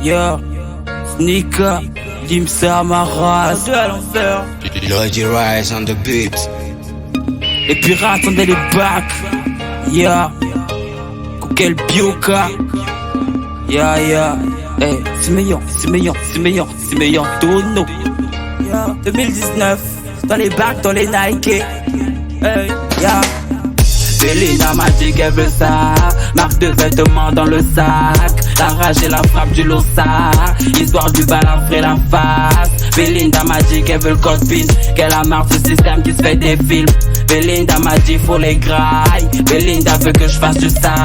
Yo, Sneaker, Dimsa, ma race. Lodi Rise on the beat. Les pirates sont dans les bacs. Yeah, Koukel Bioka. Yeah. Hey, c'est meilleur, Tono. Yeah, 2019, dans les bacs, dans les Nike. Hey, yeah. Belinda m'a dit qu'elle veut ça. Marque de vêtements dans le sac. La rage et la frappe du Lossard. Histoire du balafré la face. Belinda m'a dit qu'elle veut le code PIN. Qu'elle a marre du système qui se fait des films. Belinda m'a dit faut les grailles. Belinda veut que je fasse du sale.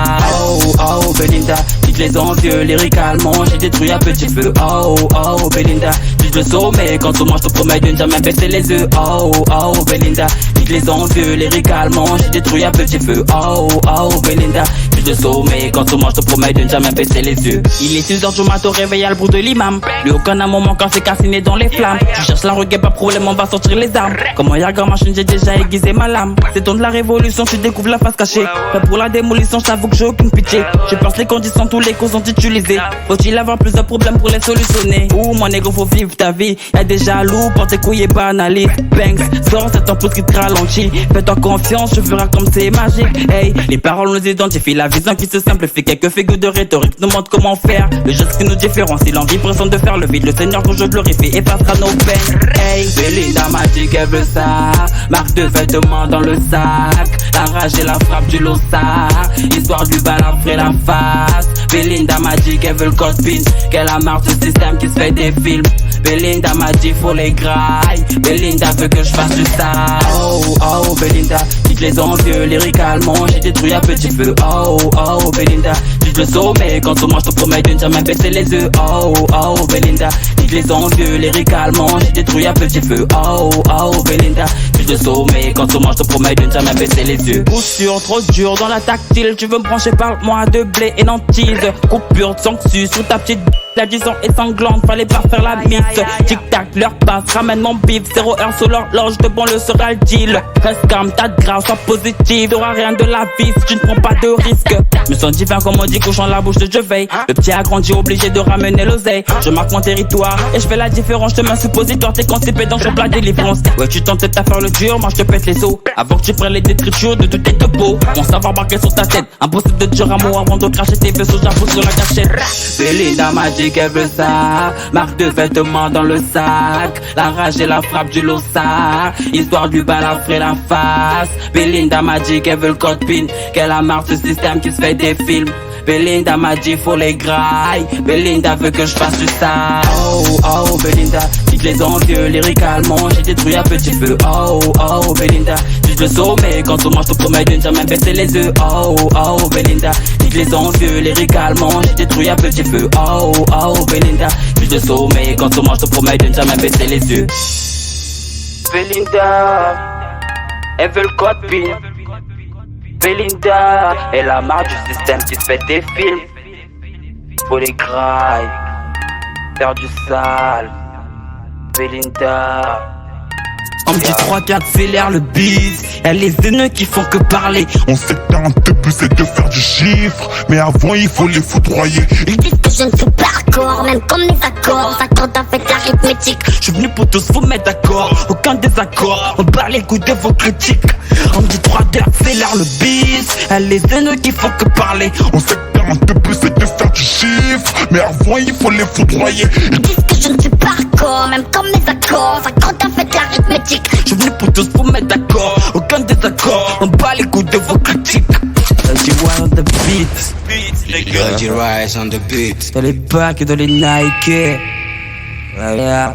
Oh Belinda, dites les envieux, lyricalement j'ai détruit à petit feu. Oh Belinda, dites le sommet. Quand on mange je te promets de ne jamais baisser les yeux. Oh Belinda, dites les envieux, lyricalement j'ai détruit à petit feu. Oh Belinda, dites le sommet. Quand on mange je te promets de ne jamais baisser les yeux. Il est 6h du matin, réveillé à le bruit de l'imam. Lui aucun un moment quand c'est cassiné dans les flammes. Tu cherches la reggae, pas problème, on va sortir les armes. Comme y'a grand machine, j'ai déjà aiguisé ma lame. C'est ton de la révolution, tu découvres la face cachée. Pas pour la démolition, je t'avoue que j'ai aucune pitié. Je pense les conditions, tous les causes sont utilisées. Faut-il avoir plus de problèmes pour les solutionner? Ouh mon négro, faut vivre ta vie. Y'a des jaloux, pour tes couilles et banalise. Banks, sors c'est ton pouce qui te ralentit. Fais-toi confiance, je ferai comme c'est magique. Hey, les paroles nous identifient, la vision qui se simplifie. Quelques figures de rhétorique nous montrent comment faire. Le geste qui nous différencie, l'envie présente de faire le vide. Le Seigneur que je glorifie effacera nos peines. Hey, Belinda m'a dit qu'elle veut ça. Marque de vêtements dans le sac. La rage et la frappe du Lossard. Histoire du balafré la face. Belinda m'a dit qu'elle veut le code PIN. Qu'elle a marre du système qui se fait des films. Belinda m'a dit faut les grailles. Belinda veut que je fasse du sale. Oh Belinda, dites les envieux, lyricalement j'ai détruit à petit feu. Oh Belinda, dites le sommet. Quand on mange je te promets de ne jamais baisser les yeux. Oh Belinda, dites les envieux, lyricalement j'ai détruit à petit feu. Oh Belinda, dites le sommet. Quand on mange je te promets de ne jamais baisser les yeux. Coup sûr, trop dur dans la tactile. Tu veux me brancher, parle-moi de blé et nantise. Coupure de sanctus sous ta petite. La 10 ans est sanglante, fallait pas faire la mise. Tic-tac, leur passe, ramène mon bif. 0 heure sur l'horloge, de bon le sera le deal. Reste calme, t'as de grave, sois positif. T'auras rien de la vie si tu ne prends pas de risque. Me sens divin comme on dit, couchant la bouche de je veille. Le petit a grandi, obligé de ramener l'oseille. Je marque mon territoire et je fais la différence. Je te mets un suppositoire, t'es constipé dans ton plat délivrance. Ouais, tu tentes à faire le dur, moi je te pète les os. Avant que tu prennes les détritus de toutes tes topo. Mon savoir marqué sur ta tête. Impossible de dire un mot avant de cracher tes vaisseaux, j'avoue sur la cachette. Belinda m'a dit qu'elle veut ça. Marque de vêtements dans le sac. La rage et la frappe du Lossard. Histoire du balafré la face. Belinda m'a dit qu'elle veut le code PIN. Qu'elle a marre du système qui se fait des films. Belinda m'a dit faut les grailles. Belinda veut que je fasse du sale. Oh Belinda, dites les envieux, lyricalement j'ai détruit à petit feu. Oh Belinda, dites le sommet. Quand on mange je te promets de ne jamais baisser les yeux. Oh Belinda, dites les envieux, lyricalement j'ai détruit à petit feu. Oh Belinda, dites le sommet. Quand on mange je te promets de ne jamais baisser les yeux. Belinda, elle veut le code PIN. Belinda, elle a marre du système qui se fait des films. Faut les grailles, faire du sale. Belinda. On me dit 3-4 accélère le bis. Y'a les haineux qui font que parler. On sait que t'as un but c'est de faire du chiffre. Mais avant il faut les foudroyer. Ils disent que je ne suis pas accord, même comme mes accords. S'accordent avec l'arithmétique. Je suis venu pour tous vous mettre d'accord. Aucun désaccord, on bat les coups de vos critiques. On me dit 3-4 accélère le bis. Y'a les haineux qui font que parler. On sait que t'as un but c'est de faire du chiffre. Mais avant il faut les foudroyer. Ils disent que je ne suis pas accord, même comme mes accords. S'accordent avec l'arithmétique. Je suis venu pour tous vous mettre d'accord. Aucun désaccord, on bat les coups de vos critiques. Lodi Rise on the beat. Lodi Rise on the beat. Dans les bacs et dans les Nike. Yeah.